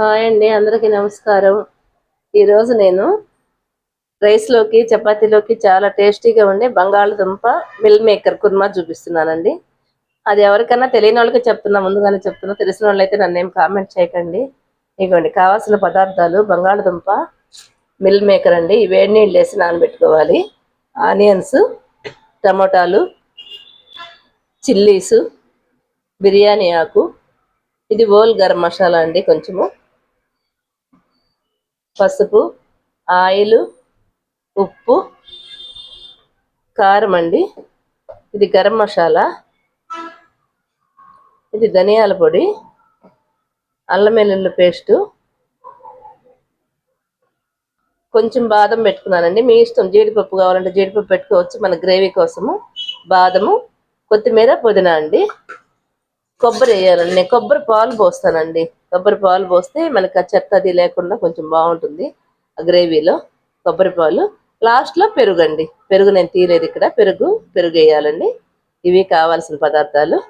Hi అండి, అందరికీ నమస్కారం. ఈరోజు నేను రైస్లోకి చపాతీలోకి చాలా టేస్టీగా ఉండే బంగాళదుంప మిల్ మేకర్ కుర్మా చూపిస్తున్నానండి. అది ఎవరికైనా తెలియని వాళ్ళకి చెప్తున్నా, ముందుగానే చెప్తున్నా. తెలిసిన వాళ్ళైతే నన్నేం కామెంట్ చేయకండి. ఇదిగోండి, కావాల్సిన పదార్థాలు: బంగాళదుంప మిల్ మేకర్ అండి, వేడి నీళ్ళు వేసి నానబెట్టుకోవాలి. ఆనియన్స్, టమోటాలు, చిల్లీసు, బిర్యానీ ఆకు, ఇది హోల్ గరం మసాలా అండి, కొంచెము పసుపు, ఆయిల్, ఉప్పు, కారం అండి, ఇది గరం మసాలా, ఇది ధనియాల పొడి, అల్లం వెల్లుల్లి పేస్టు, కొంచెం బాదం పెట్టుకున్నానండి. మీ ఇష్టం, జీడిపప్పు కావాలంటే జీడిపప్పు పెట్టుకోవచ్చు మన గ్రేవీ కోసము. బాదము, కొత్తిమీర, పుదీనా అండి. కొబ్బరి వేయాలండి, నేను కొబ్బరి పాలు పోస్తానండి. కొబ్బరి పాలు పోస్తే మనకి ఆ చెత్త అది లేకుండా కొంచెం బాగుంటుంది ఆ గ్రేవీలో. కొబ్బరి పాలు, లాస్ట్లో పెరుగు అండి. పెరుగు నేను తీయలేదు ఇక్కడ, పెరుగు వేయాలండి. ఇవి కావాల్సిన పదార్థాలు.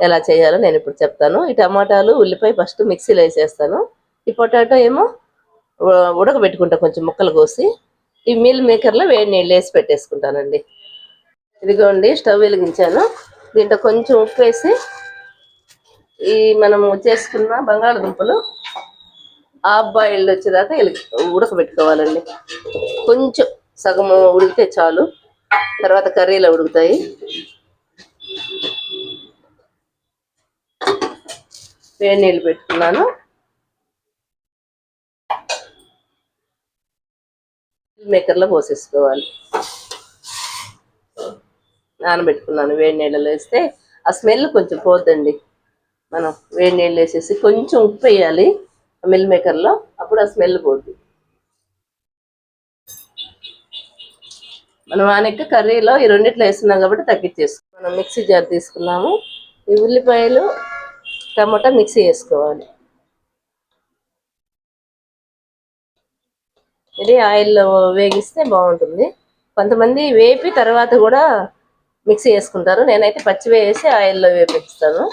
ఎలా చేయాలో నేను ఇప్పుడు చెప్తాను. ఈ టమాటాలు, ఉల్లిపాయ ఫస్ట్ మిక్సీలో వేసేస్తాను. ఈ పొటాటో ఏమో ఉడకబెట్టుకుంటా కొంచెం ముక్కలు కోసి. ఈ మీల్ మేకర్లో వేడి నీళ్ళు వేసి పెట్టేసుకుంటానండి. ఇదిగోండి, స్టవ్ వెలిగించాను. దీంట్లో కొంచెం ఉప్పు వేసి ఈ మనము చేసుకున్న బంగాళదుంపలు హాఫ్ బాయిల్డ్ వచ్చేదాకా ఉడకబెట్టుకోవాలండి. కొంచెం సగము ఉడికితే చాలు, తర్వాత కర్రీలో ఉడుకుతాయి. వేడి నీళ్ళు పెట్టుకున్నాను. మేకర్లో పోసేసుకోవాలి. నానబెట్టుకున్నాను, వేడి నీళ్ళలో వేస్తే ఆ స్మెల్ కొంచెం పోద్దండి. మనం వేడి నీళ్ళు వేసేసి కొంచెం ఉప్పు వేయాలి మిల్ మేకర్లో, అప్పుడు ఆ స్మెల్ పోద్ది. మనం ఆనెక్క కర్రీలో ఈ రెండిట్లో వేస్తున్నాం కాబట్టి తగ్గించేసుకున్నాం. మనం మిక్సీ జార్ తీసుకున్నాము. ఈ ఉల్లిపాయలు, టమాటా మిక్సీ వేసుకోవాలి. ఇది ఆయిల్లో వేగిస్తే బాగుంటుంది. కొంతమంది వేపి తర్వాత కూడా మిక్సీ వేసుకుంటారు, నేనైతే పచ్చి వేసి ఆయిల్లో వేపిస్తాను.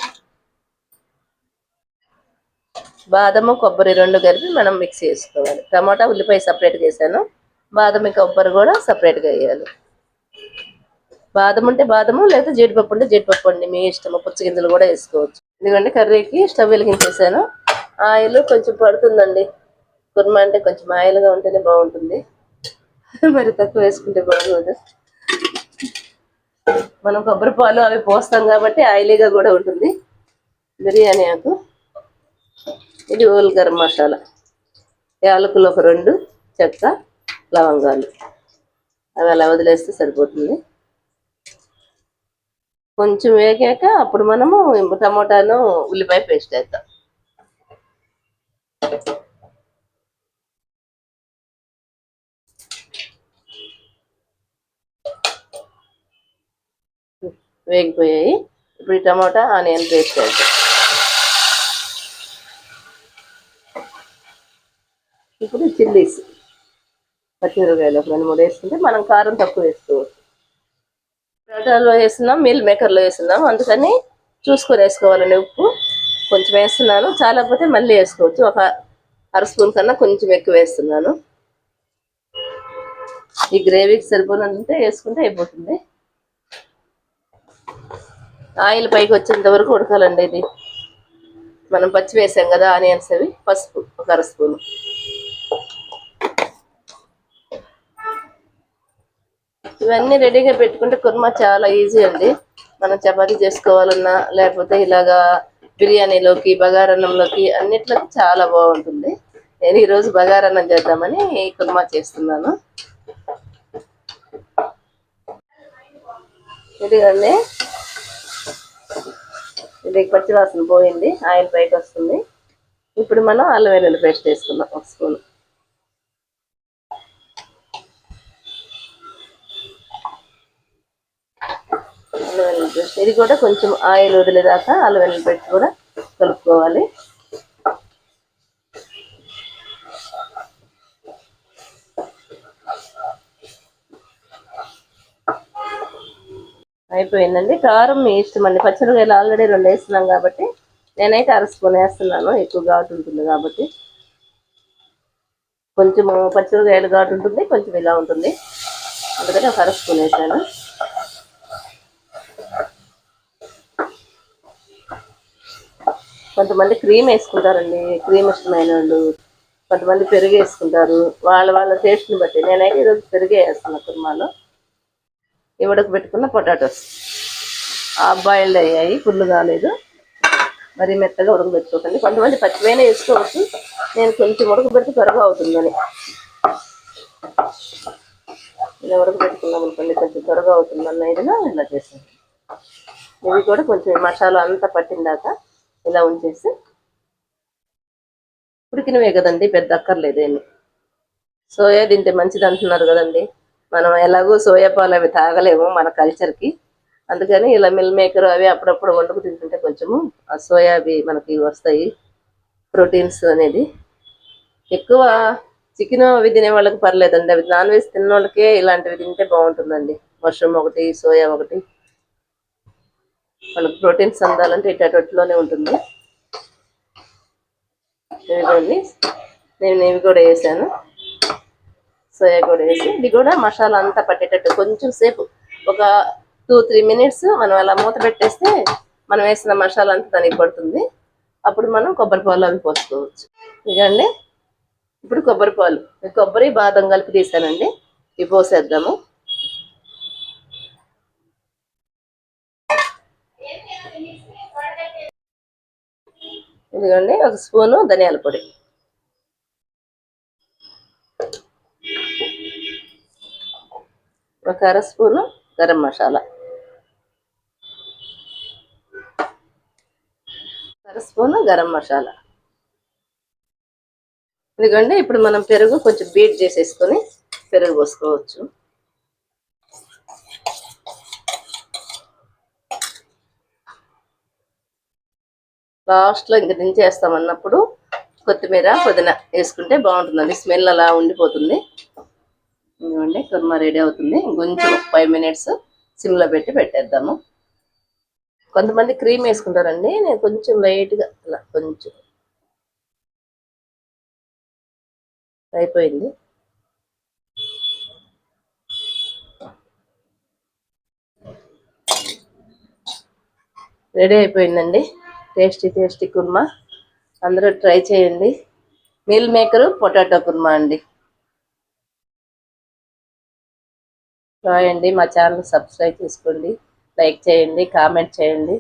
బాదము, కొబ్బరి రెండు కలిపి మనం మిక్సీ వేసుకోవాలి. టమాటా, ఉల్లిపాయ సపరేట్గా వేసాను, బాదం కొబ్బరి కూడా సపరేట్గా వేయాలి. బాదం ఉంటే బాదము, లేదా జీడిపప్పు ఉంటే జీడిపప్పు అండి, మీ ఇష్టము. పుచ్చ గింజలు కూడా వేసుకోవచ్చు. ఎందుకంటే కర్రీకి స్టవ్ వెలిగించేసాను. ఆయిల్ కొంచెం పడుతుందండి. కుర్మా అంటే కొంచెం ఆయిల్గా ఉంటేనే బాగుంటుంది, మరి తక్కువ వేసుకుంటే బాగోదు. మనం కొబ్బరి పాలు అవి పోస్తాం కాబట్టి ఆయిలీగా కూడా ఉంటుంది. బిర్యానీ ఆకు, ఇది హోల్ గరం మసాలా, యాలకులు ఒక 2, చెక్క, లవంగాలు, అవి అలా వదిలేస్తే సరిపోతుంది. కొంచెం వేగాక అప్పుడు మనము టమోటాను, ఉల్లిపాయ పేస్ట్ వేద్దాం. వేగిపోయాయి. ఇప్పుడు ఈ టమోటా, ఆనియన్ పేస్ట్ వేద్దాం. ఇప్పుడు చిల్లీస్, పచ్చిమిరపకాయలు ఒక 2, 3 వేసుకుంటే మనం కారం తక్కువ వేసుకోవచ్చు. టమాటాలో వేస్తున్నాం, మీల్ మేకర్లో వేస్తున్నాం, అందుకని చూసుకొని వేసుకోవాలండి. ఉప్పు కొంచెం వేస్తున్నాను, చాలకపోతే మళ్ళీ వేసుకోవచ్చు. ఒక 1/2 స్పూన్ కన్నా కొంచెం ఎక్కువ వేస్తున్నాను. ఈ గ్రేవీకి సరిపోయినంటే వేసుకుంటే అయిపోతుంది. ఆయిల్ పైకి వచ్చేంత వరకు ఉడకాలండి. ఇది మనం పచ్చి వేసాం కదా ఆనియన్స్, అవి. పసుపు ఒక 1/2 స్పూను. ఇవన్నీ రెడీగా పెట్టుకుంటే కుర్మా చాలా ఈజీ అండి. మనం చపాతీ చేసుకోవాలన్నా, లేకపోతే ఇలాగా బిర్యానీలోకి, బగారన్నంలోకి, అన్నిట్లోకి చాలా బాగుంటుంది. నేను ఈరోజు బగారన్నం చేద్దామని ఈ కుర్మా చేస్తున్నాను. ఇదిగండి, ఇది పచ్చివాసన పోయింది, ఆయిల్ పైకి వస్తుంది. ఇప్పుడు మనం అల్లం వెల్లుల్లి పేస్ట్ వేసుకుందాం, 1 స్పూన్. అల్లం వెల్లుల్లి పేస్ట్, ఇది కూడా కొంచెం ఆయిల్ వదిలేదాకా అల్లం వెల్లుల్లి పేస్ట్ కూడా కలుపుకోవాలి. అయిపోయిందండి. కారం మీ ఇష్టం అండి. పచ్చిమిరపకాయలు ఆల్రెడీ 2 వేస్తున్నాం కాబట్టి నేనైతే అర స్పూన్ వేస్తున్నాను, ఎక్కువ ఘాటు ఉంటుంది కాబట్టి. కొంచెం పచ్చిమిరకాయలు ఘాటు ఉంటుంది, కొంచెం ఇలా ఉంటుంది, అందుకని ఒక అర స్పూన్ వేసాను. కొంతమంది క్రీమ్ వేసుకుంటారండి, క్రీమ్ ఇష్టమైన వాళ్ళు. కొంతమంది పెరుగు వేసుకుంటారు, వాళ్ళ వాళ్ళ టేస్ట్ని బట్టి. నేనైతే ఈరోజు పెరుగే వేస్తున్నా కుర్మాలో. ఉడకబెట్టుకున్న పొటాటోస్ హాఫ్ బాయిల్డ్ అయ్యాయి, ఫుల్ కాలేదు, మరీ మెత్తగా ఉడకబెట్టుకోకండి. కొంతమంది పచ్చివైనా వేసుకోవచ్చు, నేను కొంచెం ఉడకబెడితే త్వరగా అవుతుందని ఇలా ఉడకబెట్టుకున్నాం అనుకోండి, కొంచెం త్వరగా అవుతుందన్న ఇదిలో ఇలా చేసాను. ఇవి కూడా కొంచెం మసాలా అంతా పట్టిందాక ఇలా ఉంచేసి, ఉడికినవే కదండి, పెద్ద అక్కర్లేదేమి. సోయా తింటే మంచిది అంటున్నారు కదండి, మనం ఎలాగో సోయా పాలు అవి తాగలేము మన కల్చర్కి. అందుకని ఇలా మిల్ మేకర్ అవి అప్పుడప్పుడు వండుకు తింటుంటే కొంచెము ఆ సోయా అవి మనకి వస్తాయి, ప్రోటీన్స్ అనేది. ఎక్కువ చికెన్ అవి తినే వాళ్ళకి పర్లేదండి, అవి నాన్ వెజ్ తిన్న వాళ్ళకే ఇలాంటివి తింటే బాగుంటుందండి. మష్రూమ్ ఒకటి, సోయా ఒకటి, వాళ్ళకి ప్రోటీన్స్ అందాలంటే ఇటట్లోనే ఉంటుంది. ఇదిగోండి, నేను ఇవి కూడా వేసాను, సోయా కూడా వేసి ఇది కూడా మసాలా అంతా పట్టేటట్టు కొంచెం సేపు, ఒక 2-3 మినిట్స్ మనం అలా మూత పెట్టేస్తే మనం వేసిన మసాలా అంతా దానికి పడుతుంది. అప్పుడు మనం కొబ్బరి పాలు అవి పోసుకోవచ్చు. ఇదండి, ఇప్పుడు కొబ్బరి బాదం కలిపి తీసానండి, ఇవి పోసేద్దాము. ఇదిగోండి, ఒక స్పూను ధనియాల పొడి, ఒక అర స్పూను గరం మసాలా, అర స్పూను గరం మసాలా. ఇదిగోండి, ఇప్పుడు మనం పెరుగు కొంచెం బీట్ చేసేసుకొని పెరుగు పోసుకోవచ్చు. లాస్ట్లో ఇంక దించేస్తాం అన్నప్పుడు కొత్తిమీర, పుదీనా వేసుకుంటే బాగుంటుందండి, స్మెల్ అలా ఉండిపోతుంది. ఇదిగోండి, కుర్మా రెడీ అవుతుంది. కొంచెం 5 మినిట్స్ సిమ్లో పెట్టి పెట్టేద్దాము. కొంతమంది క్రీమ్ వేసుకుంటారండి, నేను కొంచెం లైట్గా అలా కొంచెం. అయిపోయింది. రెడీ అయిపోయిందండి టేస్టీ కుర్మా. అందరూ ట్రై చేయండి. మీల్ మేకరు పొటాటో కుర్మా అండి. బాయ్ అండి, మా ఛానల్ సబ్స్క్రైబ్ చేసుకోండి, లైక్ చేయండి, కామెంట్ చేయండి.